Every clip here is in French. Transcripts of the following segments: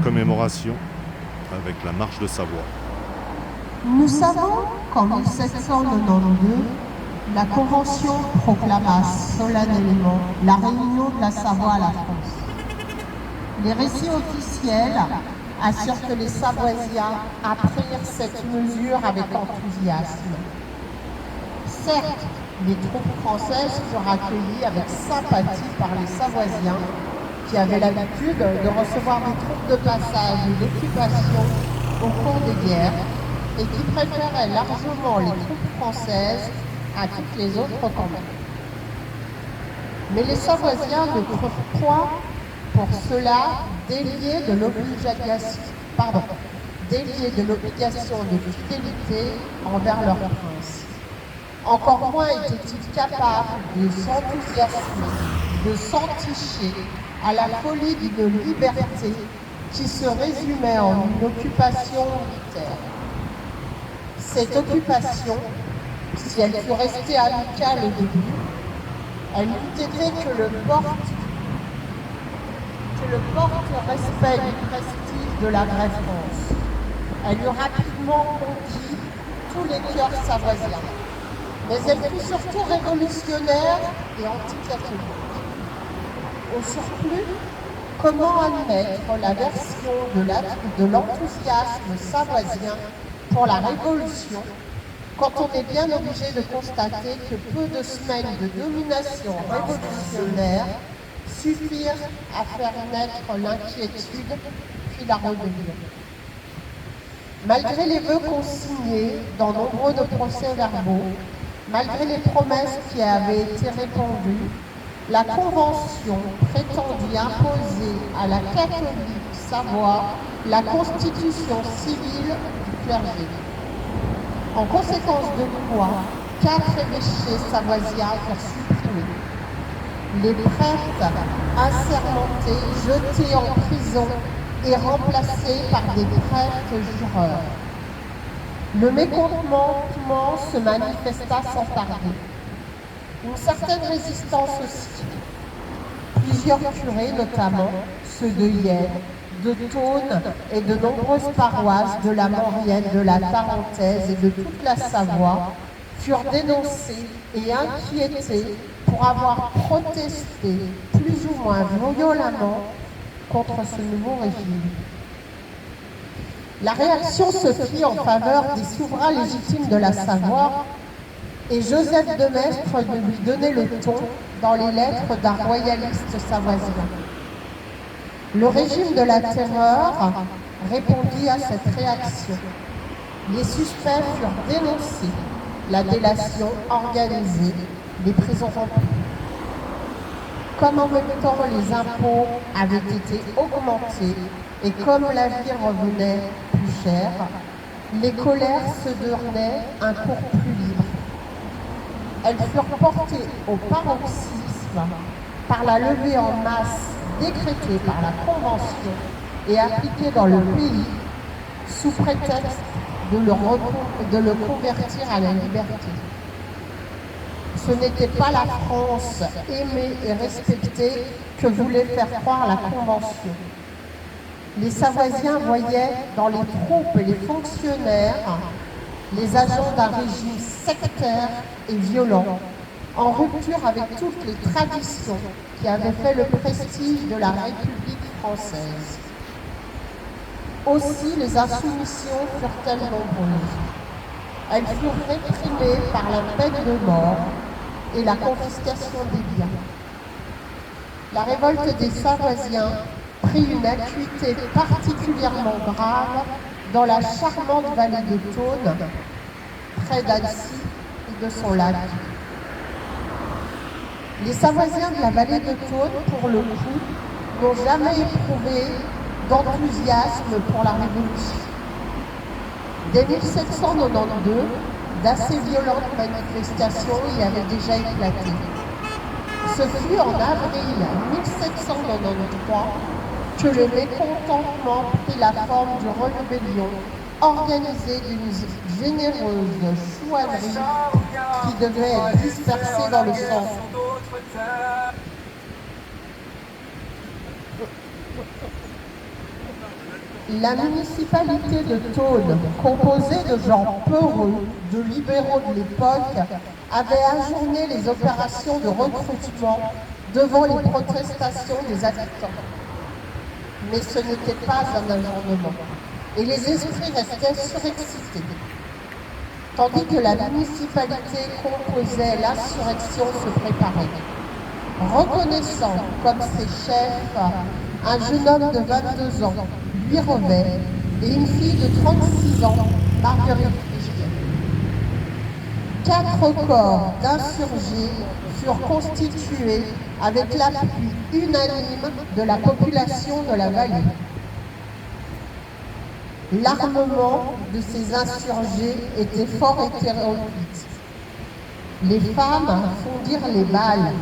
commémoration avec la marche de Savoie. Nous savons qu'en 1792, la Convention proclama solennellement la réunion de la Savoie à la France. Les récits officiels assurent que les Savoisiens apprirent cette mesure avec enthousiasme. Certes, les troupes françaises furent accueillies avec sympathie par les Savoisiens, qui avaient l'habitude de recevoir des troupes de passage et d'occupation au cours des guerres, et qui préféraient largement les troupes françaises à toutes les autres campagnes. Mais les Savoisiens ne crurent point pour cela déliés de l'obligation de fidélité envers leur prince. Encore moins étaient-ils capables de s'enthousiasmer, de s'enticher à la folie d'une liberté qui se résumait en une occupation militaire. Cette occupation, si elle fût restée amicale au début, elle n'eût été que le porte-respect du prestige de la vraie France. Elle eut rapidement conquis tous les cœurs savoisiens. Mais elle fut surtout révolutionnaire et anticatholique. Au surplus, comment admettre la version de l'enthousiasme savoisien pour la Révolution quand on est bien obligé de constater que peu de semaines de domination révolutionnaire suffirent à faire naître l'inquiétude puis la rébellion. Malgré les vœux consignés dans nombre de procès-verbaux, malgré les promesses qui avaient été répandues, la Convention prétendit imposer à la catholique Savoie la constitution civile du clergé. En conséquence de quoi, 4 évêchés savoisiens furent supprimés. Les prêtres assermentés, jetés en prison et remplacés par des prêtres jureurs. Le mécontentement se manifesta sans tarder. Une certaine résistance aussi. Plusieurs curés, notamment ceux de Yenne, de Thônes et de nombreuses paroisses de la Maurienne, de la Tarentaise et de toute la Savoie, furent dénoncés et inquiétés pour avoir protesté plus ou moins violemment contre ce nouveau régime. La réaction se fit en faveur des souverains légitimes de la Savoie et Joseph de Maistre de lui donner le ton dans les lettres d'un royaliste savoisien. Le régime de la terreur répondit à cette réaction. Les suspects furent dénoncés, la délation organisée, les prisons remplies. Comme en même temps les impôts avaient été augmentés et comme la vie revenait plus chère, les colères se donnaient un cours plus libre. Elles furent portées au paroxysme par la levée en masse décrétée par la Convention et appliquée dans le pays sous prétexte de le convertir à la liberté. Ce n'était pas la France aimée et respectée que voulait faire croire la Convention. Les Savoisiens voyaient dans les troupes et les fonctionnaires les agents d'un régime sectaire et violent, en rupture avec toutes les traditions qui avaient fait le prestige de la République française. Aussi, les insoumissions furent-elles nombreuses. Elles furent réprimées par la peine de mort et la confiscation des biens. La révolte des Savoisiens prit une acuité particulièrement grave dans la charmante vallée de Thônes, près d'Annecy et de son lac. Les Savoisiens de la vallée de Thônes, pour le coup, n'ont jamais éprouvé d'enthousiasme pour la Révolution. Dès 1792, d'assez violentes manifestations y avaient déjà éclaté. Ce fut en avril 1793 que le mécontentement prit la forme d'une rébellion organisée d'une généreuse chouannerie qui devait être dispersée dans le sang. La municipalité de Thônes, composée de gens peureux, de libéraux de l'époque, avait ajourné les opérations de recrutement devant les protestations des habitants. Mais ce n'était pas un ajournement, et les esprits restaient surexcités. Tandis que la municipalité composait l'insurrection se préparait. Reconnaissant comme ses chefs un jeune homme de 22 ans, Louis Robert, et une fille de 36 ans, Marguerite Frischlet. 4 corps d'insurgés furent constitués avec l'appui unanime de la population de la vallée. L'armement de ces insurgés était fort hétéroclite. Les femmes fondirent les balles.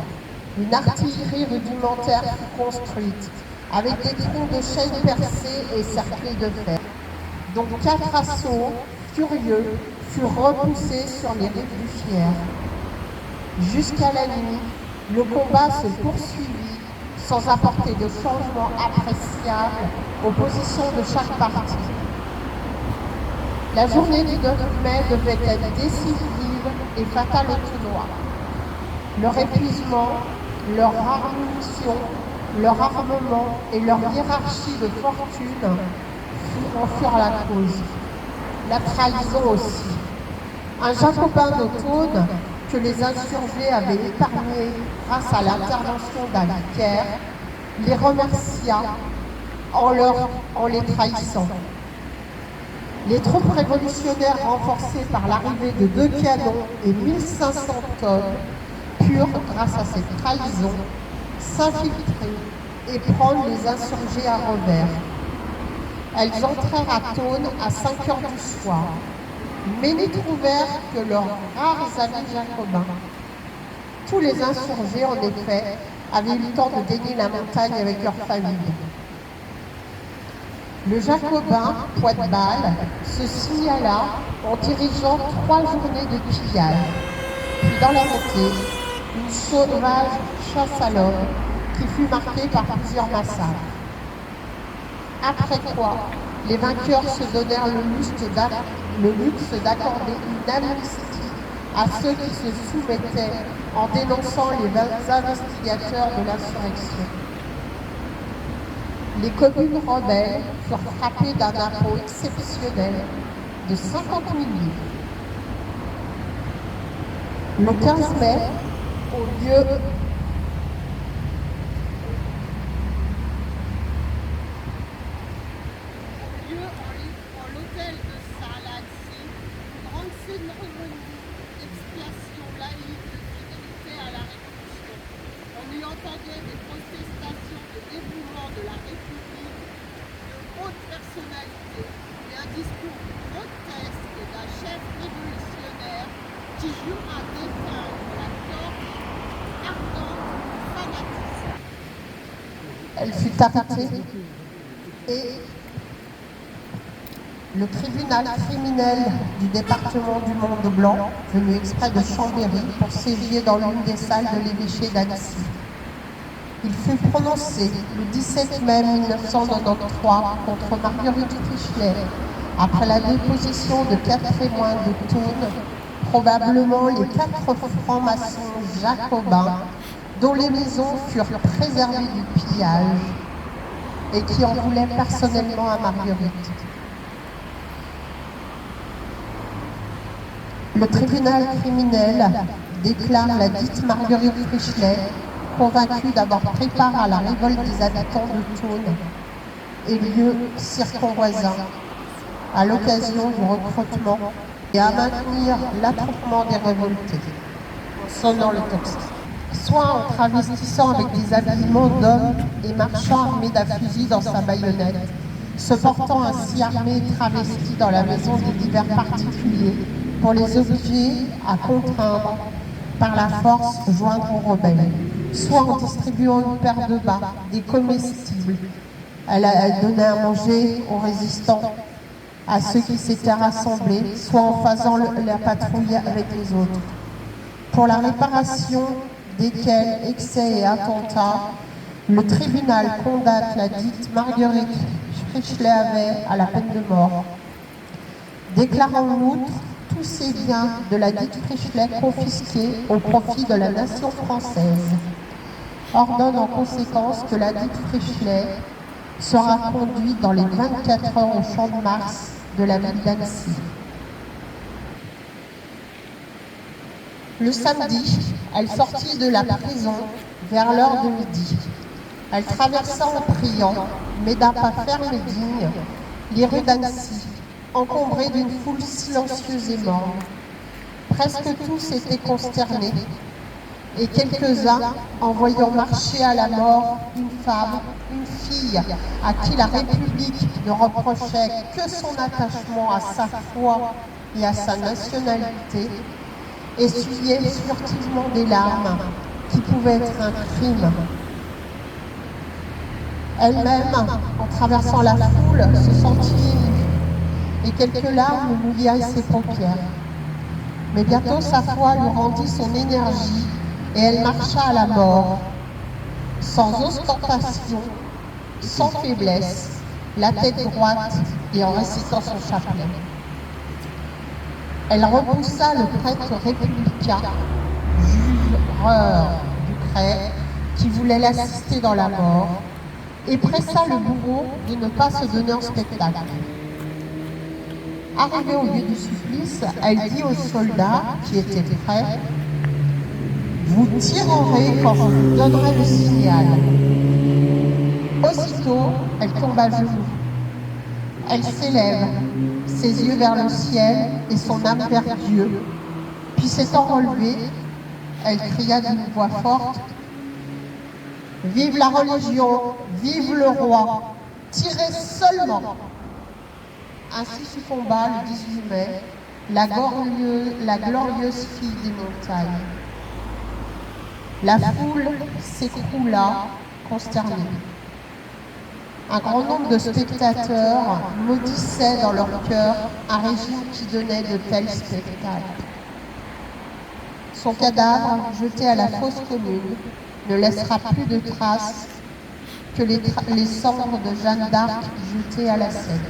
Une artillerie rudimentaire fut construite, avec des troncs de chêne percés et cerclés de fer. Donc 4 assauts furieux furent repoussés sur les rives du Fier. Jusqu'à la nuit, le combat se poursuivit sans apporter de changement appréciable aux positions de chaque partie. La journée du 9 mai devait être décisive et fatale aux Thônois. Leur épuisement, leur rare munition, leur armement et leur hiérarchie de fortune en furent la cause. La trahison aussi. Un jacobin de Thônes que les insurgés avaient épargné grâce à l'intervention d'un vicaire les remercia en les trahissant. Les troupes révolutionnaires renforcées par l'arrivée de 2 canons et 1500 hommes purent, grâce à cette trahison, s'infiltrer et prendre les insurgés à revers. Elles entrèrent à Thônes à 5 heures du soir, mais n'y trouvèrent que leurs rares amis jacobins. Tous les insurgés, en effet, avaient eu le temps de gagner la montagne avec leur famille. Le jacobin, Poitbal, se signala en dirigeant 3 journées de pillage. Puis dans la montée, une sauvage chasse à l'homme qui fut marquée par plusieurs massacres. Après quoi, les vainqueurs se donnèrent le luxe d'accorder une amnistie à ceux qui se soumettaient en dénonçant les investigateurs de l'insurrection. Les communes rebelles furent frappées d'un impôt exceptionnel de 50 000 livres. Le 15 mai, au lieu en l'hôtel de Saint-Laxi, une grande cérémonie d'expiation laïque de fidélité à la Révolution. On y entendait des protestations de dévouement de la République, de hautes personnalités et un discours grotesque d'un chef révolutionnaire qui jura d'éteindre la torche ardente du fanatisme. Elle fut arrêtée et le tribunal criminel du département du Mont-de-Blanc, venu exprès de Chambéry pour sévir dans l'une des salles de l'évêché d'Annecy. Il fut prononcé le 17 mai 1993 contre Marguerite Frischlet, après la déposition de 4 témoins de Thônes, probablement les 4 francs-maçons jacobins, dont les maisons furent préservées du pillage et qui en voulaient personnellement à Marguerite. Le tribunal criminel déclare la dite Marguerite Frischlet convaincue d'avoir pris part à la révolte des habitants de Thônes et lieux circonvoisins à l'occasion du recrutement et à maintenir l'attroupement des révoltés, en sonnant le tocsin, soit en travestissant avec des habillements d'hommes et marchant armé d'un fusil dans sa baïonnette, se portant ainsi armé et travesti dans la maison des divers particuliers pour les obliger à contraindre par la force joindre aux rebelles, soit en distribuant une paire de bas, des comestibles. Elle donnait à manger aux résistants, à ceux qui s'étaient rassemblés, soit en faisant la patrouille avec les autres. Pour la réparation desquels excès et attentats, le tribunal condamne la dite Marguerite Frichelet avait à la peine de mort, déclarant en outre tous ses biens de la dite Frichelet confisqués au profit de la nation française, ordonne en conséquence que la dite Frichelet sera conduite dans les 24 heures au champ de Mars de la ville d'Annecy. Le samedi, elle sortit de la prison vers l'heure de midi. Elle traversa en priant, mais d'un pas ferme et digne, les rues d'Annecy, encombrées d'une foule silencieuse et morne. Presque tous étaient consternés, et quelques-uns, en voyant marcher à la mort une femme, une fille, à qui la République ne reprochait que son attachement à sa foi et à sa nationalité, essuyaient furtivement des larmes qui pouvaient être un crime. Elle-même, en traversant la foule, se sentit émue, et quelques larmes mouillaient ses paupières. Mais bientôt sa foi lui rendit son énergie, et elle marcha à la mort, sans ostentation, sans faiblesse, la tête droite et en récitant son chapelet. Elle repoussa le prêtre républicain, jureur du Crêt, qui voulait l'assister dans la mort, et pressa le bourreau de ne pas se donner en spectacle. Arrivée au lieu du supplice, elle dit aux soldats qui étaient prêts: « Vous tirerez quand je vous donnerai le signal. » Aussitôt, elle tombe à genoux. Elle s'élève, ses yeux vers le ciel et son âme vers Dieu. Puis s'étant relevée, elle cria d'une voix forte: « Vive la religion, vive le roi, tirez seulement !» Ainsi succomba le 18 mai la glorieuse fille des montagnes. La foule s'écroula consternée. Un grand nombre de spectateurs maudissaient dans leur cœur un régime qui donnait de tels spectacles. Son cadavre, jeté à la fosse commune, ne laissera plus de traces que les cendres de Jeanne d'Arc jetées à la Seine.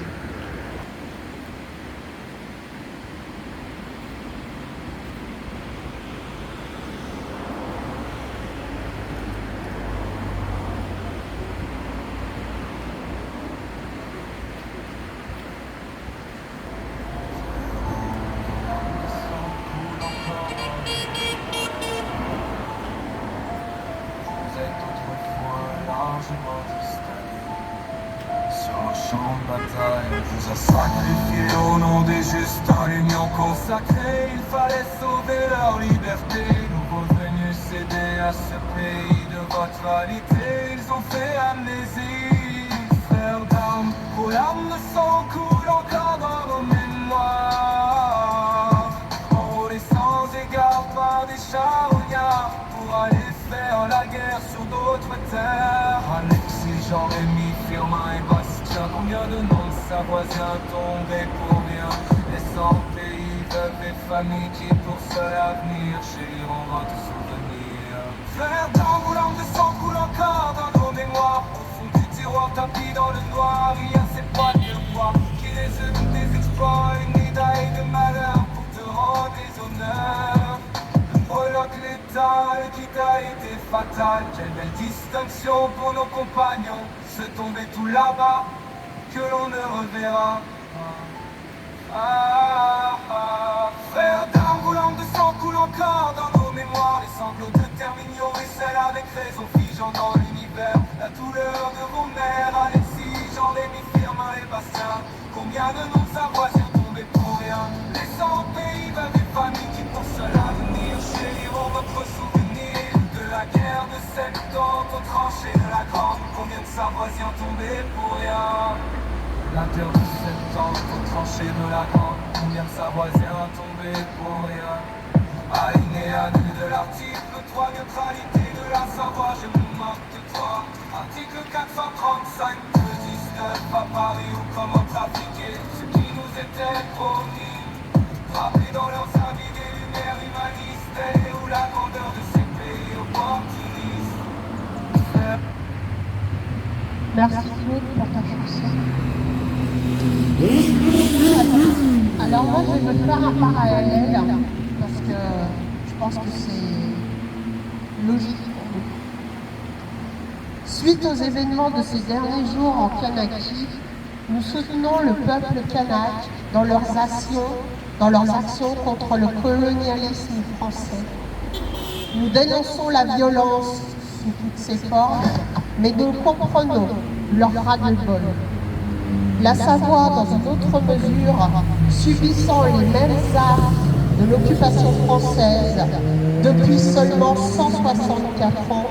Sur le champ de bataille, on vous a sacrifié au nom des justes, à l'union consacrée. Il fallait sauver leur liberté. Nous revenus céder à ce pays de votre vanité. Ils ont fait amnésie, frères d'armes, vos larmes de sang coulent encore dans nos mémoires. Enrôlés sans égard par des charognards pour aller faire la guerre sur d'autres terres. Alexis, Jean-Rémy, Firmin et Bastien, combien de noms de Savoisiens tombés pour rien, laissant pays, veuves et familles qui pour seul avenir chérieront votre souvenir. Frères d'armes, vos larmes de sang coulent encore dans nos mémoires. Au fond du tiroir tapis dans le noir, il y a ces poids de bois qui résument des exploits, une médaille de malheur pour te rendre des honneurs. Breloque l'état, le guide a été fatal. Quelle belle distinction pour nos compagnons, se tomber tout là-bas, que l'on ne reverra pas. Frères d'armes, vos larmes de sang coulent encore dans nos mémoires. Les sanglots de Termignon et celles avec raison figeant dans l'univers. La douleur de vos mères, Alexis, Jean-Rémy, Firmin et Bastien. Combien de noms de Savoisiens tombés pour rien, laissant au pays, veuves et familles qui pour seul avenir chérieront votre souvenir. De la guerre de 70 aux tranchées de la Grande, combien de Savoisiens tombés pour rien. La guerre de 70 aux tranchées de la Grande, combien de Savoisiens tombés pour rien. Alinéa de l'article 3, neutralité de la Savoie, je me moque de toi. Article 4, 35, de 19 à Paris ou comment trafiquer ce qui nous était promis. Frappés dans leurs habits des lumières humanistes, et où la grandeur de ces pays opportunistes. Merci Claude pour ta chanson. Alors moi, je vais faire un parallèle, parce que je pense que c'est logique pour nous. Suite aux événements de ces derniers jours en Kanaki, nous soutenons le peuple kanak dans leurs actions contre le colonialisme français. Nous dénonçons la violence sous toutes ses formes, mais nous comprenons leur ras-le-bol. La Savoie, dans une autre mesure, subissant les mêmes armes de l'occupation française depuis seulement 164 ans,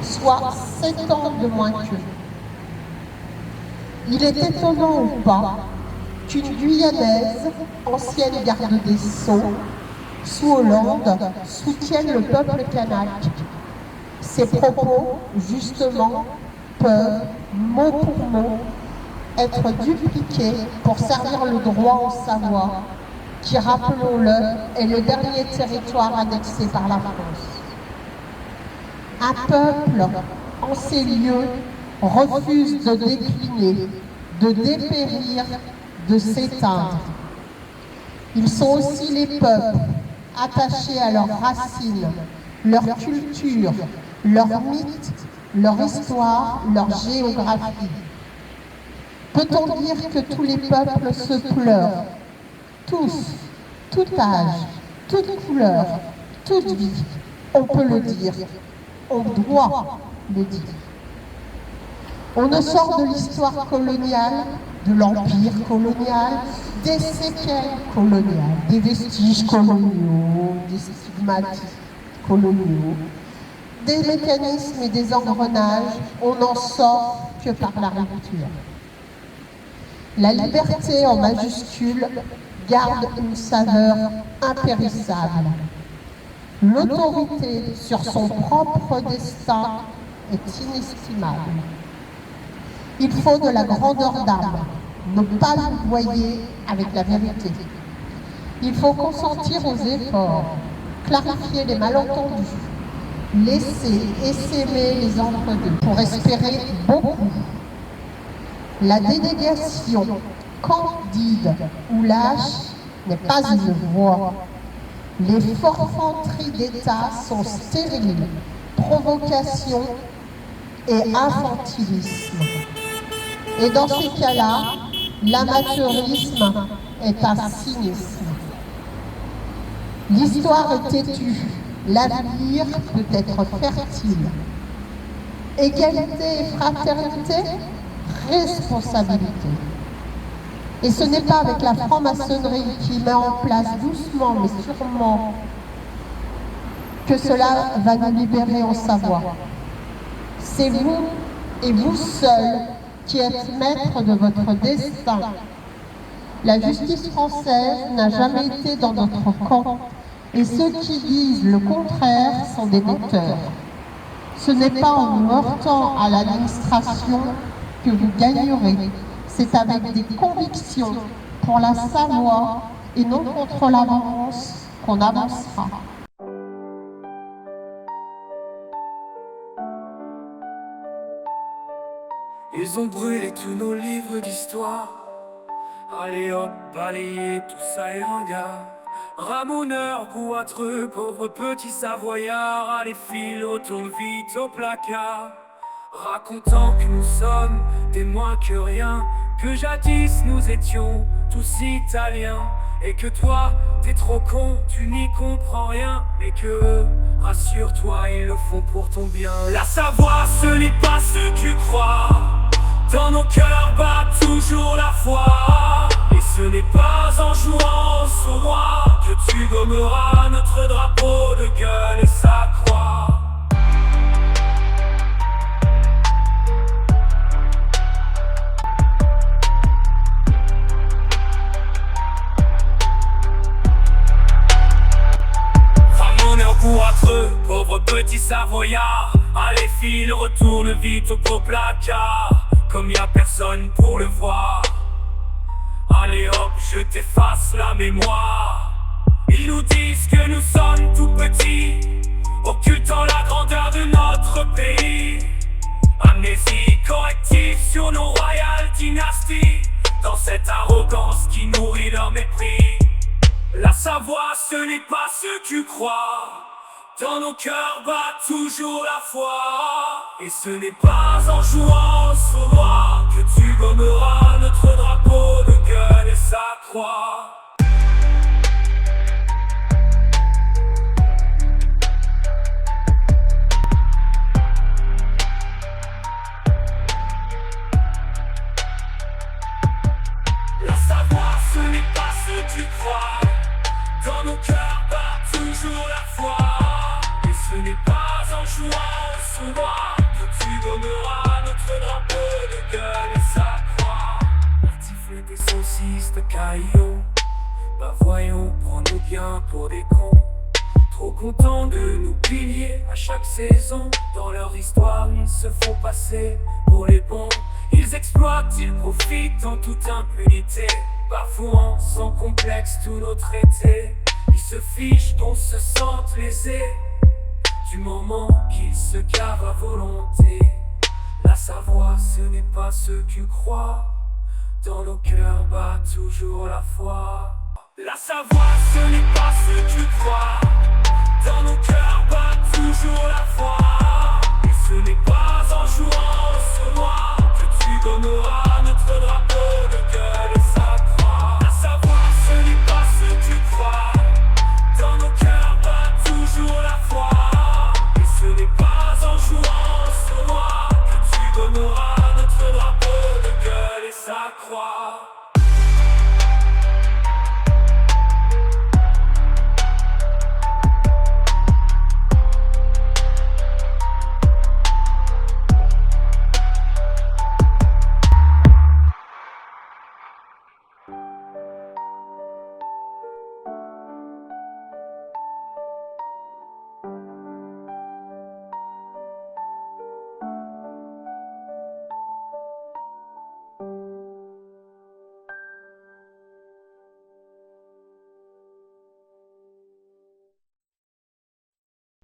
soit 7 ans de moins qu'eux. Il est étonnant ou pas qu'une Guyanaise, ancienne garde des Sceaux, sous Hollande, soutienne le peuple kanak. Ces propos, justement, peuvent, mot pour mot, être dupliqués pour servir le droit en Savoie, qui, rappelons-le, est le dernier territoire annexé par la France. Un peuple, en ces lieux, refuse de décliner, de dépérir, de s'éteindre. Ils sont aussi les peuples attachés à leurs racines, leur culture, leurs mythes, leur histoire, leur géographie. Peut-on dire que tous les peuples se pleurent? Tous, tout âge, toute couleur, toute vie, on peut le dire, on doit le dire. On ne sort de l'histoire coloniale, de l'empire colonial, des séquelles coloniales, des vestiges coloniaux, des stigmates coloniaux, des mécanismes et des engrenages, on n'en sort que par la rupture. La liberté en majuscule garde une saveur impérissable. L'autorité sur son propre destin est inestimable. Il faut de la grandeur d'âme, ne pas louvoyer avec la vérité. Il faut consentir aux efforts, clarifier les malentendus, laisser essaimer les entre-deux pour espérer beaucoup. La dénégation, candide ou lâche, n'est pas une voie. Les forfanteries d'État sont stériles, provocation et infantilisme. Et dans ces cas-là, l'amateurisme est un cynisme. L'histoire est têtue, l'avenir peut être fertile. Égalité et fraternité, responsabilité. Et ce n'est pas avec la franc-maçonnerie qui met en place doucement mais sûrement que cela va nous libérer en Savoie. C'est vous et vous seul qui êtes maître de votre destin. La justice française n'a jamais été dans notre camp et ceux qui disent le contraire sont des menteurs. Ce n'est pas en nous heurtant à l'administration que vous gagnerez. C'est avec des convictions pour la Savoie et non contre l'avance qu'on avancera. Ils ont brûlé tous nos livres d'histoire. Allez hop, balayez tout ça et ringard. Ramoneurs, goitreux, pauvres petits savoyards. Allez file, retourne vite au placard. Racontant que nous sommes des moins que rien, que jadis nous étions tous italiens. Et que toi, t'es trop con, tu n'y comprends rien. Mais que eux, rassure-toi, ils le font pour ton bien. La Savoie, ce n'est pas ce que tu crois. Dans nos cœurs bat toujours la foi. Et ce n'est pas en jouant au sournois que tu gommeras notre drapeau de gueule et sa croix. Pauvre petit savoyard, allez file, retourne vite au placard. Comme y a personne pour le voir, allez hop, je t'efface la mémoire. Ils nous disent que nous sommes tout petits, occultant la grandeur de notre pays. Amnésie corrective sur nos royales dynasties, dans cette arrogance qui nourrit leur mépris. savoir, ce n'est pas ce que tu crois. Dans nos cœurs bat toujours la foi. Et ce n'est pas en jouant au sournois que tu gommeras notre drapeau de gueule et sa croix. La savoir, ce n'est pas ce que tu crois. Dans nos cœurs bat toujours la foi. Et ce n'est pas en jouant au sournois que tu gommeras notre drapeau de gueule et sa croix. Artifler des saucisses de cailloux. Bah voyons, prends-nous bien pour des cons. Trop contents de nous piller à chaque saison. Dans leur histoire, ils se font passer pour les bons. Ils exploitent, ils profitent en toute impunité, bafouant sans complexe tous nos traités. Ils se fichent qu'on se sente lésés du moment qu'ils se gavent à volonté. La savoir, ce n'est pas ce que tu crois. Dans nos cœurs bat toujours la foi. La savoir, ce n'est pas ce que tu crois. Dans nos cœurs bat toujours la foi. Et ce n'est pas en jouant au sournois que tu gommeras notre drapeau de gueule et sa croix. La savoir, ce n'est pas ce que tu crois. Dans nos cœurs bat toujours la foi. Et ce n'est pas en jouant au sournois que tu gommeras notre drapeau de gueule et sa croix.